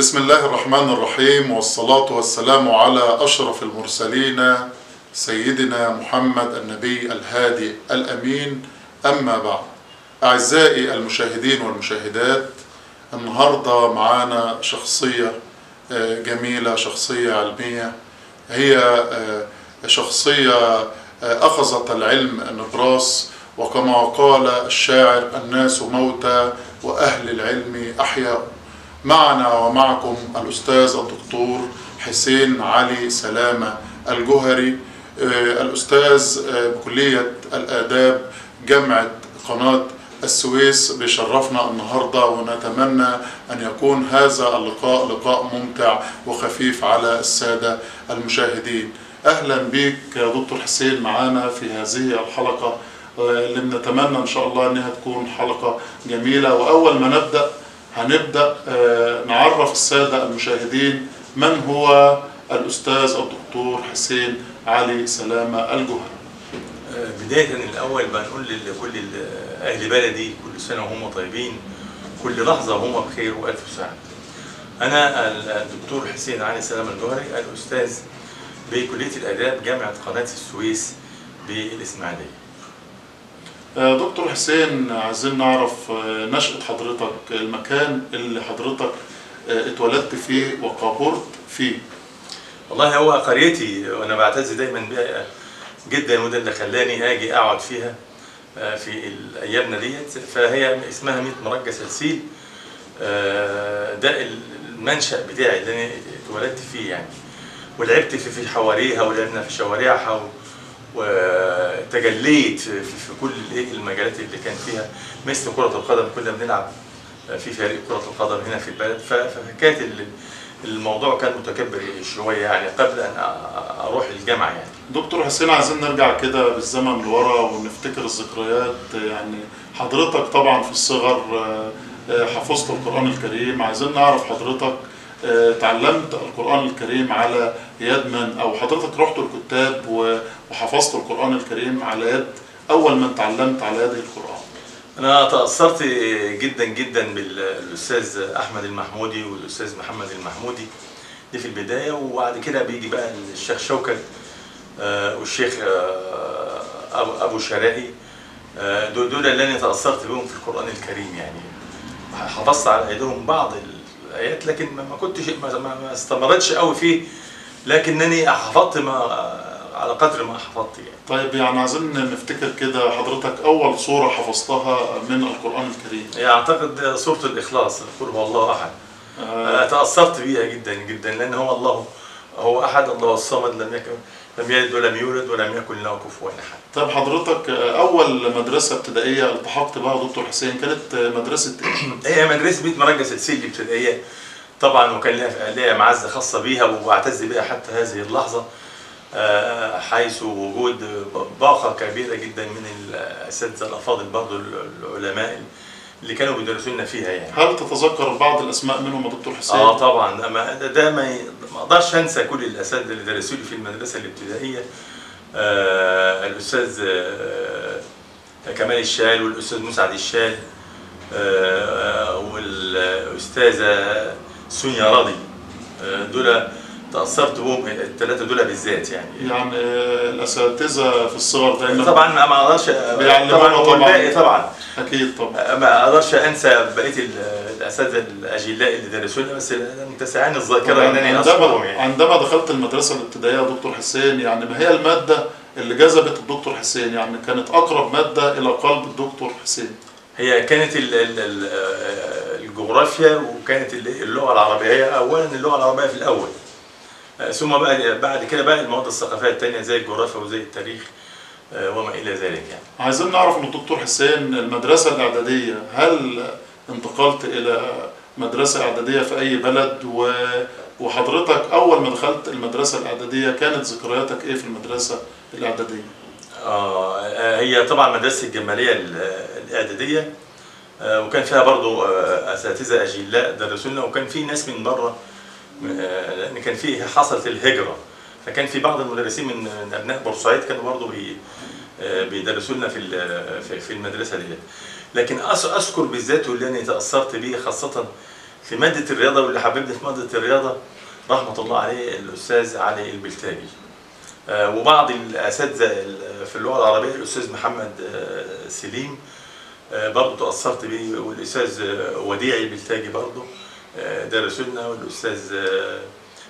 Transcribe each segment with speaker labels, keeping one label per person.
Speaker 1: بسم الله الرحمن الرحيم، والصلاة والسلام على أشرف المرسلين سيدنا محمد النبي الهادي الأمين. أما بعد، أعزائي المشاهدين والمشاهدات، النهاردة معانا شخصية جميلة، شخصية علمية، هي شخصية أخذت العلم نبراس، وكما قال الشاعر: الناس موتى وأهل العلم أحياء. معنا ومعكم الأستاذ الدكتور حسين علي سلامة الجوهري، الأستاذ بكلية الآداب جامعة قناة السويس، بيشرفنا النهاردة، ونتمنى أن يكون هذا اللقاء لقاء ممتع وخفيف على السادة المشاهدين. أهلا بك يا دكتور حسين معنا في هذه الحلقة اللي بنتمنى إن شاء الله أنها تكون حلقة جميلة. وأول ما هنبدأ نعرف السادة المشاهدين من هو الأستاذ الدكتور حسين علي سلامة الجوهري.
Speaker 2: بداية الأول بنقول لكل أهل بلدي كل سنة وهم طيبين، كل لحظة وهم بخير وألف سعادة. أنا الدكتور حسين علي سلامة الجوهري، الأستاذ بكلية الآداب جامعة قناة السويس بالإسماعيلية.
Speaker 1: دكتور حسين، عايزين نعرف نشأة حضرتك، المكان اللي حضرتك اتولدت فيه وكبرت فيه.
Speaker 2: والله هو قريتي، وأنا بعتز دايما بها جدا، وده اللي خلاني أجي أقعد فيها في أيامنا ديت. فهي اسمها ميت مرجى سلسيل، ده المنشأ بتاعي اللي أنا اتولدت فيه يعني، ولعبت في حواريها، ولعبنا في شوارعها، وتجليت في كل المجالات اللي كان فيها، مثل كرة القدم. كنا بنلعب في فريق كرة القدم هنا في البلد، فكانت الموضوع كان متكبر شوية يعني قبل أن أروح الجامعة يعني.
Speaker 1: دكتور حسين، عايزين نرجع كده بالزمن لورا ونفتكر الذكريات. يعني حضرتك طبعا في الصغر حفظت القرآن الكريم، عايزين نعرف حضرتك تعلمت القرآن الكريم على يد من، أو حضرتك رحت الكتاب وحفظت القرآن الكريم على يد أول من تعلمت على يد القرآن؟
Speaker 2: أنا تأثرت جدا جدا بالأستاذ أحمد المحمودي والأستاذ محمد المحمودي دي في البداية، وبعد كده بيجي بقى الشيخ شوكت والشيخ أبو شرائي. دول اللي أنا تأثرت بهم في القرآن الكريم يعني. حفظت على أيديهم بعض الآيات، لكن ما كنتش ما استمرتش قوي فيه، لكنني حفظت على قدر ما حفظت يعني.
Speaker 1: طيب، يعني عايزين نفتكر كده حضرتك أول سورة حفظتها من القرآن الكريم.
Speaker 2: أعتقد سورة الإخلاص، قل هو الله أحد. تأثرت بيها جدا جدا، لأن هو أحد، الله الصمد، لم يلد ولم يولد ولم يكن له كفوا أحد.
Speaker 1: طيب حضرتك أول مدرسة ابتدائية التحقت بها دكتور حسين كانت مدرسة إيه؟
Speaker 2: هي مدرسة ميت مرجى سلسيل الابتدائية طبعا، وكان لها معزة خاصة بيها، وأعتز بها حتى هذه اللحظة، حيث وجود باقة كبيرة جدا من الأساتذة الأفاضل برضه العلماء اللي كانوا بيدرسوا لنا فيها يعني.
Speaker 1: هل تتذكر بعض الأسماء منهم يا دكتور حسين؟
Speaker 2: طبعا، ده ما أقدرش أنسى كل الأساتذة اللي درسوا لي في المدرسة الابتدائية. الأستاذ كمال الشال، والأستاذ مسعد الشال، والأستاذة سونيا راضي. دول تأثرت بهم الثلاثة دول بالذات يعني.
Speaker 1: يعني الأساتذة في الصغر دايما
Speaker 2: طبعا ما أقدرش
Speaker 1: بيعلمونا
Speaker 2: طبعا
Speaker 1: أكيد طبعا.
Speaker 2: ما أقدرش أنسى بقية الأساتذة الأجلاء اللي درسوا لنا، بس متسعني الذاكرة إنني أذكرهم يعني.
Speaker 1: عندما دخلت المدرسة الابتدائية يا دكتور حسين، يعني ما هي المادة اللي جذبت الدكتور حسين؟ يعني كانت أقرب مادة إلى قلب الدكتور حسين؟
Speaker 2: هي كانت الجغرافيا، وكانت اللغة العربية. هي أولا اللغة العربية في الأول، ثم بعد كده بقى المواد الثقافية التانية زي الجغرافيا وزي التاريخ وما إلى ذلك يعني.
Speaker 1: عايزين نعرف من الدكتور حسين المدرسة الإعدادية، هل انتقلت إلى مدرسة إعدادية في أي بلد؟ وحضرتك أول ما دخلت المدرسة الإعدادية كانت ذكرياتك إيه في المدرسة الإعدادية؟
Speaker 2: هي طبعا مدرسة الجمالية الإعدادية، وكان فيها برضو أساتذة أجلاء درسوا لنا، وكان في ناس من بره، لأن كان في حصلت الهجرة، فكان في بعض المدرسين من أبناء بورسعيد كانوا برضو بيدرسوا لنا في المدرسة دي. لكن أذكر بالذات واللي أنا تأثرت به خاصة في ماده الرياضه، واللي حببني في ماده الرياضه رحمه الله عليه الاستاذ علي البلتاجي. وبعض الاساتذه في اللغه العربيه الاستاذ محمد سليم برضه تاثرت بيه، والاستاذ وديع البلتاجي برضه درسوا لنا، والاستاذ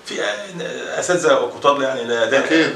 Speaker 2: في اساتذه كتار يعني لا
Speaker 1: اكيد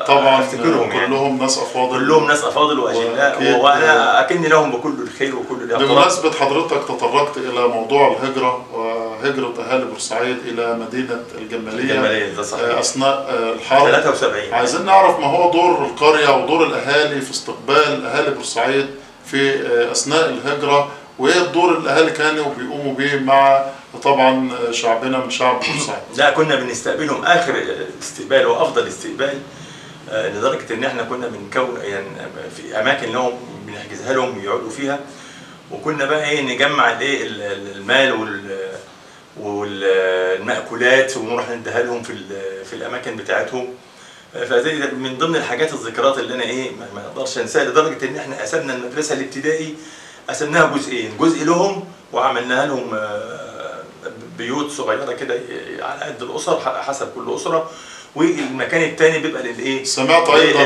Speaker 1: طبعا
Speaker 2: افتكرهم
Speaker 1: كلهم
Speaker 2: يعني.
Speaker 1: ناس افاضل،
Speaker 2: كلهم ناس افاضل واجلاء، وانا اكن لهم بكل الخير وكل الاحترام.
Speaker 1: بمناسبه حضرتك تطرقت الى موضوع الهجره وهجره اهالي بورسعيد الى مدينه الجماليه
Speaker 2: ده صحيح
Speaker 1: اثناء الحرب
Speaker 2: 73.
Speaker 1: عايزين نعرف ما هو دور القريه ودور الاهالي في استقبال اهالي بورسعيد في اثناء الهجره، وايه الدور اللي الاهالي كانوا بيقوموا به مع طبعا شعبنا من شعب بورسعيد.
Speaker 2: لا كنا بنستقبلهم اخر استقبال وافضل استقبال، لدرجه ان احنا كنا بنكون يعني في اماكن لهم بنحجزها لهم يقعدوا فيها، وكنا بقى ايه نجمع الايه المال والمأكولات ونروح نديها لهم في الاماكن بتاعتهم. فزي من ضمن الحاجات الذكريات اللي انا ايه ما اقدرش انساها، لدرجه ان احنا قسمنا المدرسه الابتدائي قسمناها جزئين، جزء لهم وعملناها لهم بيوت صغيره كده على قد الاسر حسب كل اسره، والمكان الثاني بيبقى للايه؟
Speaker 1: سمعت ايضا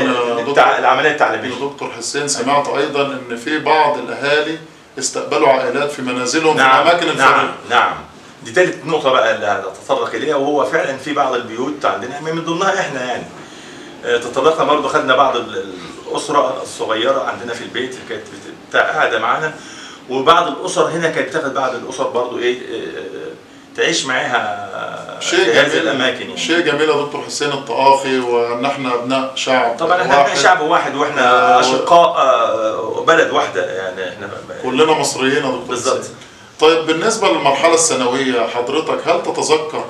Speaker 2: العمليه التعليميه.
Speaker 1: يا دكتور حسين سمعت ايضا ان في بعض الاهالي استقبلوا عائلات في منازلهم في الاماكن الفقيره.
Speaker 2: نعم دي ثالث نقطه بقى اللي هتطرق اليها، وهو فعلا في بعض البيوت عندنا من ضمنها احنا يعني تطرقنا برضه، خدنا بعض الاسره الصغيره عندنا في البيت كانت قاعده معانا، وبعض الاسر هنا كانت بتاخد بعض الاسر برضه ايه تعيش معاها
Speaker 1: شيء
Speaker 2: في هذه
Speaker 1: جميل
Speaker 2: الاماكن يعني.
Speaker 1: شيء جميل يا دكتور حسين التآخي، وان احنا ابناء شعب
Speaker 2: طبعا احنا ابناء شعب واحد، واحنا اشقاء بلد واحده يعني، احنا
Speaker 1: كلنا مصريين يا دكتور
Speaker 2: بالظبط.
Speaker 1: طيب بالنسبه للمرحله الثانويه حضرتك هل تتذكر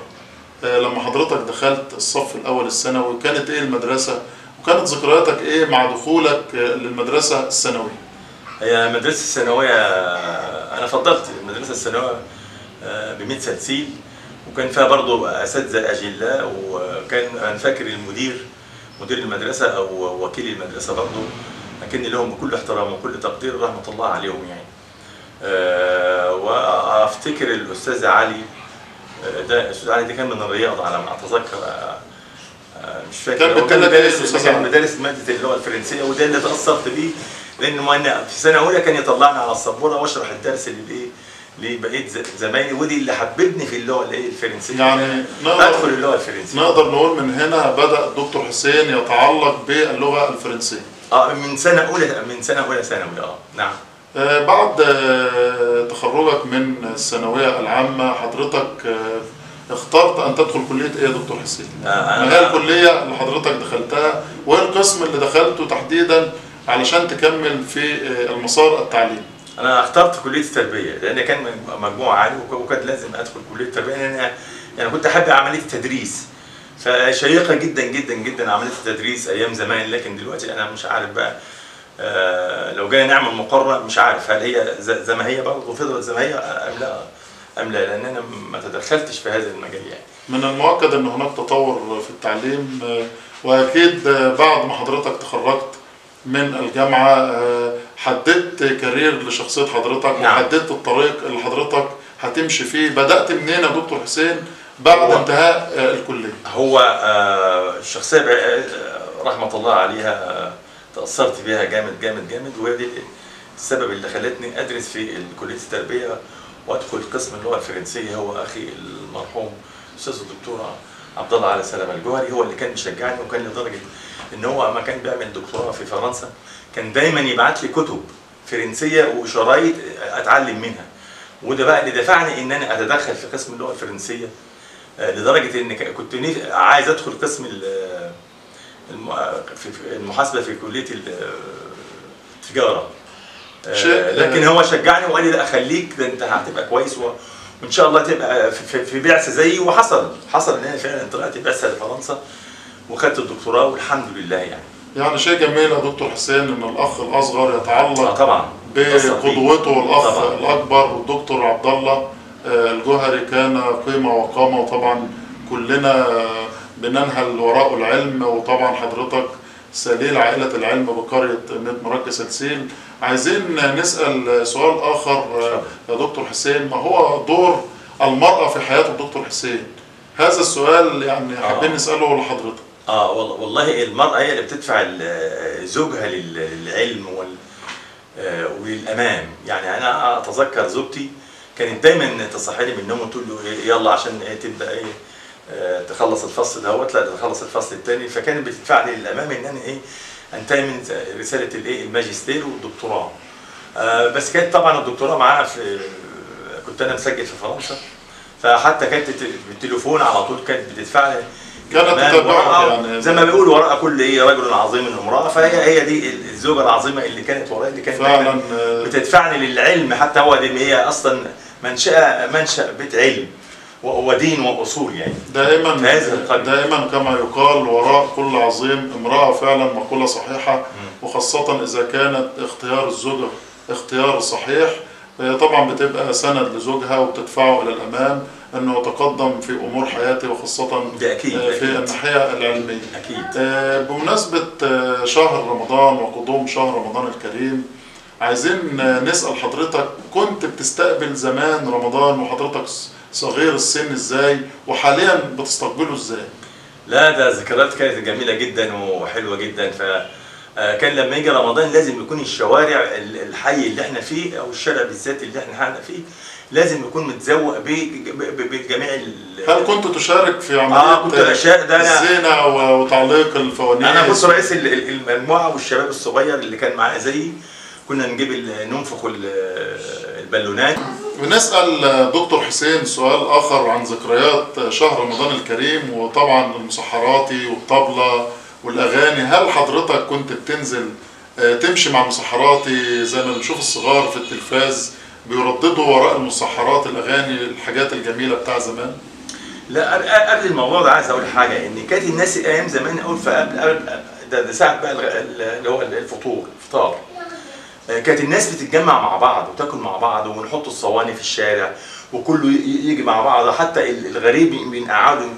Speaker 1: لما حضرتك دخلت الصف الاول الثانوي كانت ايه المدرسه، وكانت ذكرياتك ايه مع دخولك للمدرسه الثانويه؟
Speaker 2: هي المدرسه الثانويه انا فضلت المدرسه الثانويه ب100 سلسيل، وكان فيها برضه اساتذه اجلاء، وكان انا فاكر مدير المدرسه او وكيل المدرسه برضه لكن لهم بكل احترام وكل تقدير رحمه الله عليهم يعني. وافتكر الاستاذ علي الاستاذ علي ده كان من الرياض على ما اتذكر، مش فاكر كان مدرس ماده اللغه الفرنسيه، وده اللي تاثرت بيه لانه في سنه اولى كان يطلعني على السبوره واشرح الدرس لبقيه زمايلي، ودي اللي حببني في اللغه الفرنسيه يعني ادخل اللغه الفرنسيه.
Speaker 1: نقدر نقول من هنا بدا الدكتور حسين يتعلق باللغه الفرنسيه
Speaker 2: من سنه اولى ثانوي. نعم.
Speaker 1: بعد تخرجك من الثانويه العامه حضرتك اخترت ان تدخل كليه ايه يا دكتور حسين؟ ما هي الكليه اللي حضرتك دخلتها، وايه القسم اللي دخلته تحديدا علشان تكمل في المسار التعليمي؟
Speaker 2: انا اخترت كليه التربيه لان كان مجموع عالي، وكان لازم ادخل كليه التربيه لان يعني كنت احب عمليه التدريس، فشيقه جدا جدا جدا عمليه التدريس ايام زمان، لكن دلوقتي انا مش عارف بقى لو جينا نعمل مقارنه مش عارف هل هي زي ما هي برضه فضلت زي ما هي ام لا، لان انا ما تدخلتش في هذا المجال يعني.
Speaker 1: من المؤكد ان هناك تطور في التعليم، واكيد بعد ما حضرتك تخرجت من الجامعه حددت كارير لشخصيه حضرتك. نعم. وحددت الطريق اللي حضرتك هتمشي فيه. بدات منين يا دكتور حسين بعد انتهاء الكليه؟
Speaker 2: هو الشخصيه رحمه الله عليها تاثرت بيها جامد جامد جامد، وهي دي السبب اللي خلتني ادرس في كليه التربيه وادخل قسم اللغه الفرنسيه. هو اخي المرحوم الاستاذ الدكتور عبد الله علي سلامه الجوهري هو اللي كان مشجعني، وكان لدرجه ان هو ما كان بيعمل دكتوراه في فرنسا كان دايما يبعت لي كتب فرنسيه وشرايط اتعلم منها، وده بقى اللي دفعني ان انا اتدخل في قسم اللغه الفرنسيه، لدرجه ان كنت عايز ادخل قسم المحاسبه في كليه التجاره، لكن هو شجعني وقال لي لا خليك، ده انت هتبقى كويس وان شاء الله تبقى في بعثه زيي. وحصل ان انا فعلا طلعت بعثه لفرنسا وخدت الدكتوراه والحمد لله يعني
Speaker 1: شيء جميل يا دكتور حسين ان الاخ الاصغر يتعلق
Speaker 2: طبعا
Speaker 1: بقدوته الاخ الاكبر الدكتور عبد الله الجوهري، كان قيمه وقامه، وطبعا كلنا بننهل وراء العلم، وطبعا حضرتك سليل عائله العلم بقريه ميت مراكز سلسيل. عايزين نسال سؤال اخر يا دكتور حسين، ما هو دور المرأة في حياة الدكتور حسين؟ هذا السؤال يعني حابين نسأله لحضرتك.
Speaker 2: والله المرأة هي اللي بتدفع زوجها للعلم وللأمام. يعني أنا أتذكر زوجتي كانت دايما تصحيني من النوم وتقول له يلا عشان تبدأ تخلص الفصل دوت، لا تخلص الفصل الثاني. فكانت بتدفعني للأمام إن أنا أنتهي من رسالة الماجستير والدكتوراه. بس كانت طبعا الدكتوراه معاها كنت أنا مسجل في فرنسا، فحتى كانت بالتليفون على طول كانت بتدفعني.
Speaker 1: كانت تتابعها يعني
Speaker 2: زي ما بيقولوا وراء كل رجل عظيم امرأة. فهي دي الزوجة العظيمة اللي كانت ورايا، اللي كانت
Speaker 1: فعلا
Speaker 2: بتدفعني للعلم. حتى هو دي هي أصلا منشأ بيت علم ودين وأصول. يعني
Speaker 1: دائما كما يقال وراء كل عظيم امرأة، فعلا مقولة صحيحة. وخاصة إذا كانت اختيار الزوجة اختيار صحيح، طبعا بتبقى سند لزوجها وبتدفعه إلى الأمام أنه يتقدم في أمور حياته، وخاصة في الناحية العلمية. بمناسبة شهر رمضان وقدوم شهر رمضان الكريم، عايزين نسأل حضرتك، كنت بتستقبل زمان رمضان وحضرتك صغير السن ازاي، وحاليا بتستقبله ازاي؟
Speaker 2: لا ده ذكريات كانت جميلة جدا وحلوة جدا. فكان لما يجي رمضان لازم يكون الشوارع الحي اللي احنا فيه او الشارع بالذات اللي احنا فيه لازم يكون متزوق بجميع
Speaker 1: هل كنت تشارك في عملية الزينة وتعليق الفوانيس؟
Speaker 2: انا كنت رئيس المجموعة والشباب الصغير اللي كان معايا زيي، كنا ننفخ البالونات.
Speaker 1: بنسأل دكتور حسين سؤال آخر عن ذكريات شهر رمضان الكريم، وطبعا المسحراتي والطبلة والأغاني. هل حضرتك كنت بتنزل تمشي مع المسحراتي زي ما بنشوف الصغار في التلفاز بيرددوا وراء المسحرات الأغاني الحاجات الجميلة بتاع زمان؟
Speaker 2: لا قبل الموضوع ده عايز أقول حاجة، إن كانت الناس أيام زمان أقول ده ساعة بقى اللي هو الفطار، كانت الناس بتتجمع مع بعض وتاكل مع بعض، ونحط الصواني في الشارع وكله يجي مع بعض، حتى الغريب بنقعدوا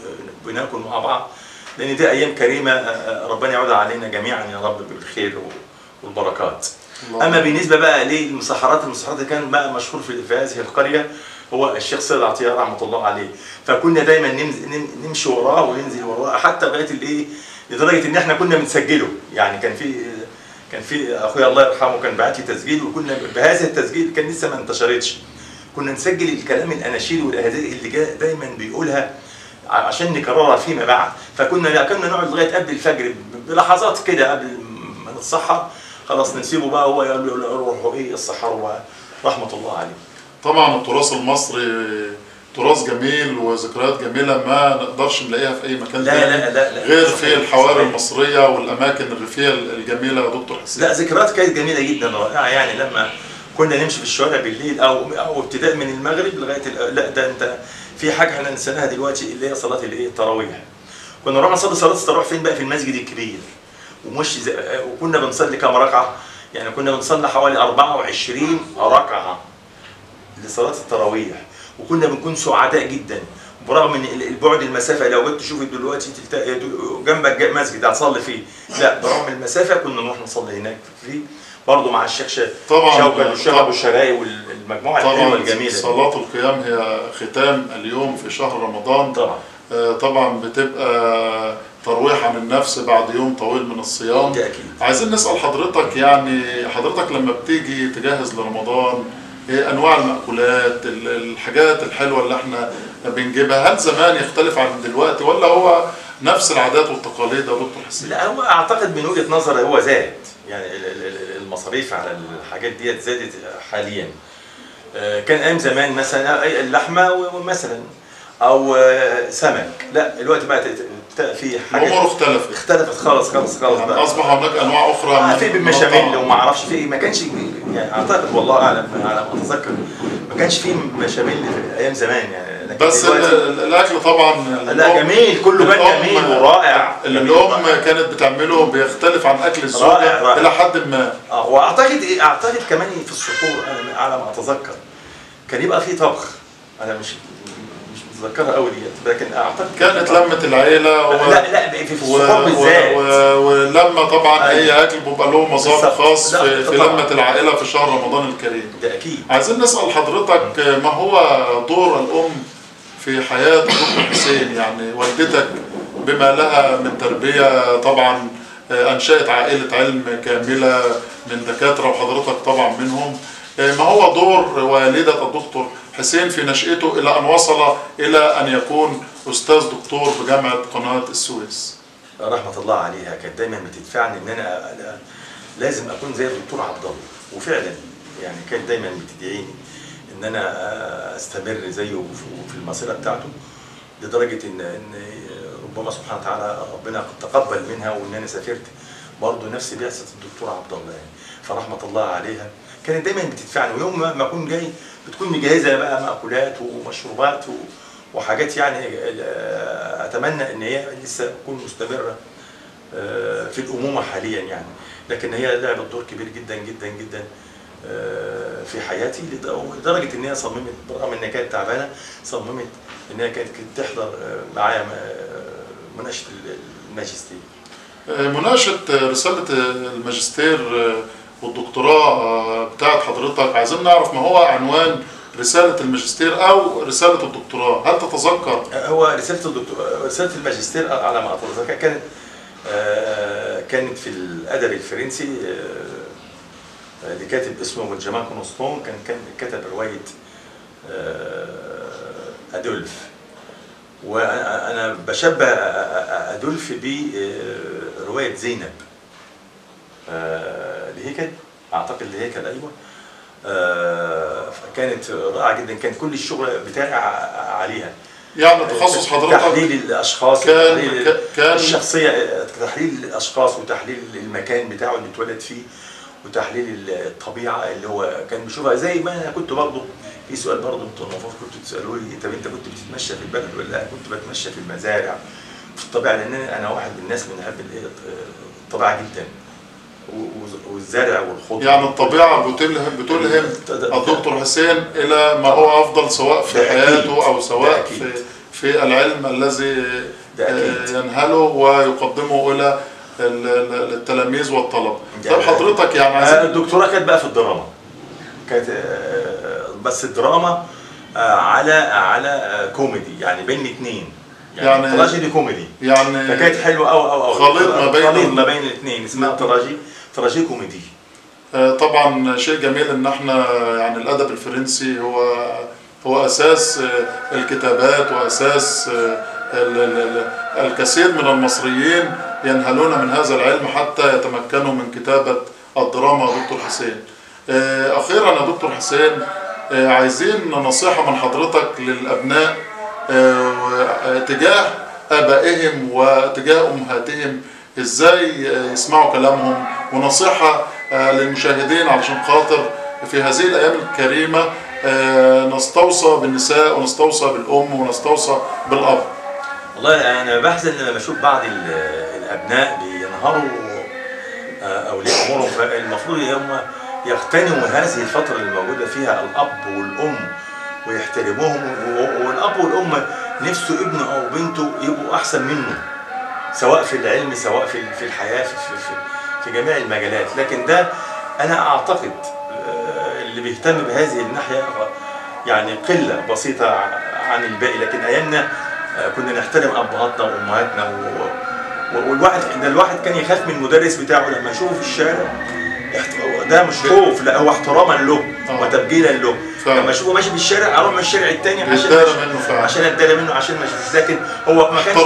Speaker 2: بناكل مع بعض، لان دي ايام كريمه ربنا يعود علينا جميعا يا رب بالخير والبركات. اما بالنسبه بقى للمسحرات، المسحرات اللي كان بقى مشهور في هذه القريه هو الشيخ سيد عطيه رحمه الله عليه. فكنا دايما نمشي وراه وننزل وراه، حتى لغايه لدرجه ان احنا كنا بنسجله. يعني كان في اخويا الله يرحمه كان بعت لي تسجيل، وكنا بهذا التسجيل كان لسه ما انتشرتش، كنا نسجل الكلام الاناشيد والاهادي اللي دايما بيقولها عشان نكررها فيما بعد. كنا نقعد لغايه قبل الفجر بلحظات كده قبل ما نتسحر، خلاص نسيبه بقى هو يقول له روحوا السحروا رحمه الله عليه.
Speaker 1: طبعا التراث المصري تراث جميل وذكريات جميله ما نقدرش نلاقيها في اي مكان
Speaker 2: لا
Speaker 1: غير في الحواري المصريه والاماكن الريفيه الجميله يا دكتور حسين.
Speaker 2: لا ذكريات كانت جميله جدا رائعه. يعني لما كنا نمشي في الشوارع بالليل او ابتداء من المغرب لغايه لا ده انت في حاجه احنا ننساها دلوقتي اللي هي صلاه التراويح. كنا نروح نصلي صلاه التراويح فين بقى؟ في المسجد الكبير، وكنا بنصلي كام ركعه؟ يعني كنا بنصلي حوالي 24 ركعه لصلاه التراويح، وكنا بنكون سعداء جدا برغم من البعد المسافه. لو جيت تشوف دلوقتي جنبك مسجد هتصلي فيه، لا برغم المسافه كنا نروح نصلي هناك فيه برضه مع الشيخ شوكت والشيخ ابو الشراي والمجموعه الحلوه الجميله.
Speaker 1: صلاه القيام هي ختام اليوم في شهر رمضان. طبعا بتبقى ترويح عن النفس بعد يوم طويل من الصيام. عايزين نسال حضرتك، يعني حضرتك لما بتيجي تجهز لرمضان ايه انواع المأكولات، الحاجات الحلوه اللي احنا بنجيبها، هل زمان يختلف عن دلوقتي ولا هو نفس العادات والتقاليد يا دكتور حسين؟
Speaker 2: لا هو اعتقد من وجهه نظري هو زاد، يعني المصاريف على الحاجات ديت زادت حاليا. كان ايام زمان مثلا اللحمه ومثلا او سمك، لا دلوقتي بقى في حاجات
Speaker 1: الامور
Speaker 2: اختلفت خالص
Speaker 1: يعني بقى اصبح هناك انواع اخرى
Speaker 2: في بالمشاميل وما اعرفش في ما كانش يعني اعتقد والله اعلم على ما اتذكر ما كانش في بشاميل في ايام زمان يعني.
Speaker 1: بس الاكل طبعا
Speaker 2: لا جميل، كله كان جميل ورائع.
Speaker 1: الام كانت بتعمله بيختلف عن اكل الزوجه الى حد ما.
Speaker 2: واعتقد كمان في السحور انا على ما اتذكر كان يبقى في طبخ. انا مش متذكرها قوي ديت، لكن اعتقد
Speaker 1: كانت لمة العيلة
Speaker 2: لا في الصحاب بالذات.
Speaker 1: ولما طبعا اي اكل بيبقى له مذاق خاص في
Speaker 2: طبعاً.
Speaker 1: لمة العائلة في شهر رمضان الكريم.
Speaker 2: ده اكيد.
Speaker 1: عايزين نسأل حضرتك ما هو دور الأم في حياة دكتور حسين؟ يعني والدتك بما لها من تربية طبعا أنشأت عائلة علم كاملة من دكاترة وحضرتك طبعا منهم، ما هو دور والدة الدكتور حسين في نشأته إلى أن وصل إلى أن يكون أستاذ دكتور بجامعة قناة السويس؟
Speaker 2: رحمة الله عليها كانت دايما بتدفعني ان انا لازم اكون زي الدكتور عبد الله، وفعلا يعني كانت دايما بتدعيني ان انا استمر زيه في المسيره بتاعته، لدرجه ان ربما سبحانه وتعالى ربنا قد تقبل منها، وان انا سافرت برضه نفس بعثه الدكتور عبد الله يعني. فرحمه الله عليها كانت دايما بتدفعني، ويوم ما اكون جاي بتكون مجهزه بقى مأكولات ومشروبات وحاجات، يعني اتمنى ان هي لسه تكون مستمره في الامومه حاليا يعني. لكن هي لعبت دور كبير جدا جدا جدا في حياتي، لدرجه ان هي صممت برغم ان كانت تعبانه، صممت ان هي كانت تحضر معايا مناقشه الماجستير.
Speaker 1: مناقشه رساله الماجستير والدكتوراه بتاعت حضرتك، عايزين نعرف ما هو عنوان رسالة الماجستير أو رسالة الدكتوراه، هل تتذكر؟
Speaker 2: هو رسالة الماجستير على ما أتذكر كانت في الأدب الفرنسي لكاتب اسمه بنجامين كونستون، كان كتب رواية أدولف، وأنا بشبه أدولف برواية زينب لهيكل، أعتقد لهيكل أيوه. كانت رائعه جدا، كان كل الشغل بتاعي عليها.
Speaker 1: يعني تخصص حضرتك
Speaker 2: تحليل الاشخاص،
Speaker 1: كان
Speaker 2: الشخصيه، تحليل الاشخاص وتحليل المكان بتاعه اللي اتولد فيه، وتحليل الطبيعه اللي هو كان بيشوفها. زي ما انا كنت برضه في سؤال برضه انتوا المفروض كنتوا تسالوا لي، طب انت كنت بتتمشى في البلد ولا لا؟ كنت بتمشى في المزارع في الطبيعه، لان انا واحد من الناس من احب الطبيعه جدا والزرع والخضره.
Speaker 1: يعني الطبيعه بتلهم الدكتور حسين الى ما هو افضل، سواء في حياته او سواء في العلم الذي ينهله ويقدمه الى التلاميذ والطلبه. طب حضرتك يعني
Speaker 2: الدكتوراه كانت بقى في الدراما، كانت بس الدراما على كوميدي، يعني بين الاثنين، يعني تراجيدي كوميدي،
Speaker 1: يعني
Speaker 2: فكانت حلوه او
Speaker 1: خليط ما
Speaker 2: بين الاثنين، اسمها تراجي كوميدي.
Speaker 1: طبعا شيء جميل ان احنا يعني الادب الفرنسي هو اساس الكتابات واساس الكثير من المصريين ينهلون من هذا العلم حتى يتمكنوا من كتابة الدراما. دكتور حسين، اخيرا يا دكتور حسين، عايزين نصيحة من حضرتك للابناء تجاه ابائهم وتجاه امهاتهم، ازاي يسمعوا كلامهم، ونصيحة للمشاهدين علشان خاطر في هذه الايام الكريمة نستوصى بالنساء ونستوصى بالام ونستوصى بالاب.
Speaker 2: والله انا بحزن لما بشوف بعض الابناء بينهاروا اولياء امورهم، فالمفروض هم يغتنموا هذه الفترة اللي موجودة فيها الاب والام ويحترموهم، والاب والام نفسه ابنه او بنته يبقوا احسن منه، سواء في العلم سواء في الحياة في جميع المجالات. لكن ده أنا أعتقد اللي بيهتم بهذه الناحية يعني قلة بسيطة عن الباقي. لكن أيامنا كنا نحترم أبهاتنا وأمهاتنا، الواحد كان يخاف من المدرس بتاعه لما يشوفه في الشارع. ده مش خوف، لا هو احتراما له وتبجيلا له. لما اشوفه ماشي في الشارع اروح من الشارع الثاني عشان اتدارى منه عشان ما اشوفش، لكن هو ما كانش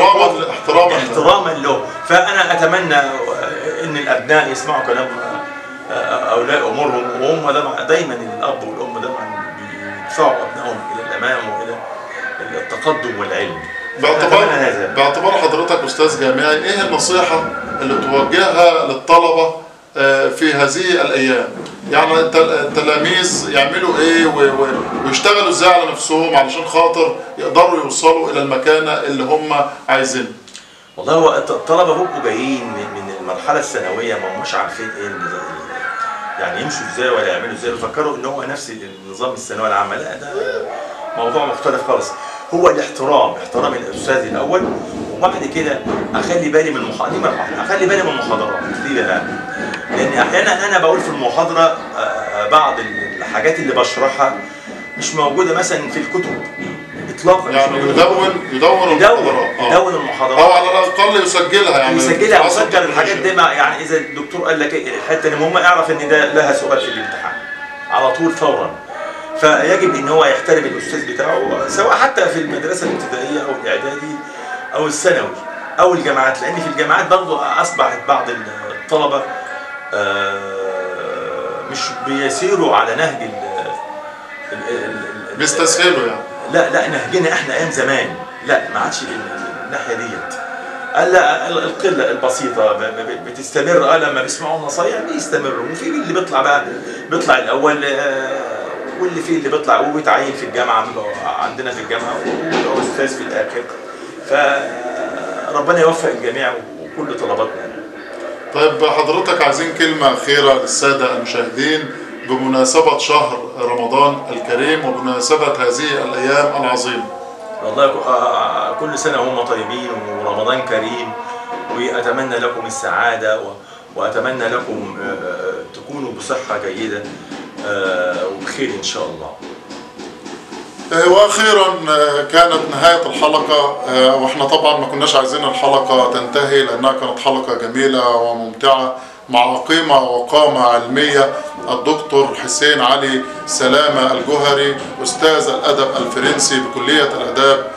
Speaker 2: احتراما له. فانا اتمنى ان الابناء يسمعوا كلام اولياء امورهم، وهم دايما الاب والام دايما بيدفعوا ابنائهم الى الامام والى التقدم والعلم.
Speaker 1: باعتبار حضرتك استاذ جامعي، ايه النصيحه اللي توجهها للطلبه في هذه الايام؟ يعني التلاميذ يعملوا ايه ويشتغلوا ازاي على نفسهم علشان خاطر يقدروا يوصلوا الى المكانه اللي هم عايزينها؟
Speaker 2: والله هو الطلبه بيبقوا جايين من المرحله الثانويه ما هماش عارفين ايه يعني يمشوا ازاي ولا يعملوا ازاي، بيفكروا ان هو نفس النظام الثانويه العامه. لا، ده موضوع مختلف خالص. هو الاحترام، احترام الاستاذ الاول، وبعد كده اخلي بالي من اخلي بالي من المحاضرات دي بقى. لان احيانا انا بقول في المحاضره بعض الحاجات اللي بشرحها مش موجوده مثلا في الكتب اطلاقا.
Speaker 1: يعني يدون المحاضرات
Speaker 2: او
Speaker 1: على الاقل يسجلها، يعني
Speaker 2: يسجل الحاجات دي. يعني اذا الدكتور قال لك الحته دي مهمه، اعرف ان ده لها سؤال في الامتحان على طول فورا. فيجب ان هو يحترم الاستاذ بتاعه، سواء حتى في المدرسه الابتدائيه او الاعدادي او الثانوي او الجامعات، لان في الجامعات برضه اصبحت بعض الطلبه مش بيسيروا على نهج
Speaker 1: بيستسهلوا يعني.
Speaker 2: لا نهجنا احنا ايام زمان، لا ما عادش الناحيه ديت. لا القله البسيطه بتستمر، لما بيسمعوا النصايح بيستمروا، وفي اللي بيطلع الاول، واللي فيه اللي بيطلع وبيتعين في الجامعه عندنا في الجامعه ويبقى استاذ في الاخر. فربنا يوفق الجميع وكل طلباتنا.
Speaker 1: طيب حضرتك عايزين كلمه اخيره للساده المشاهدين بمناسبه شهر رمضان الكريم وبمناسبه هذه الايام العظيمه.
Speaker 2: والله كل سنه وهم طيبين ورمضان كريم، واتمنى لكم السعاده واتمنى لكم تكونوا بصحه جيده وبخير ان شاء الله.
Speaker 1: واخيرا كانت نهايه الحلقه، واحنا طبعا ما كناش عايزين الحلقه تنتهي لانها كانت حلقه جميله وممتعه مع قيمه وقامه علميه. الدكتور حسين علي سلامه الجوهري، استاذ الادب الفرنسي بكليه الاداب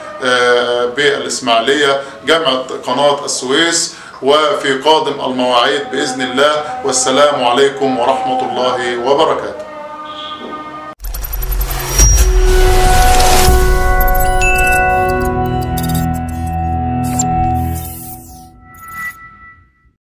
Speaker 1: بالاسماعيليه جامعه قناه السويس، وفي قادم المواعيد باذن الله. والسلام عليكم ورحمه الله وبركاته.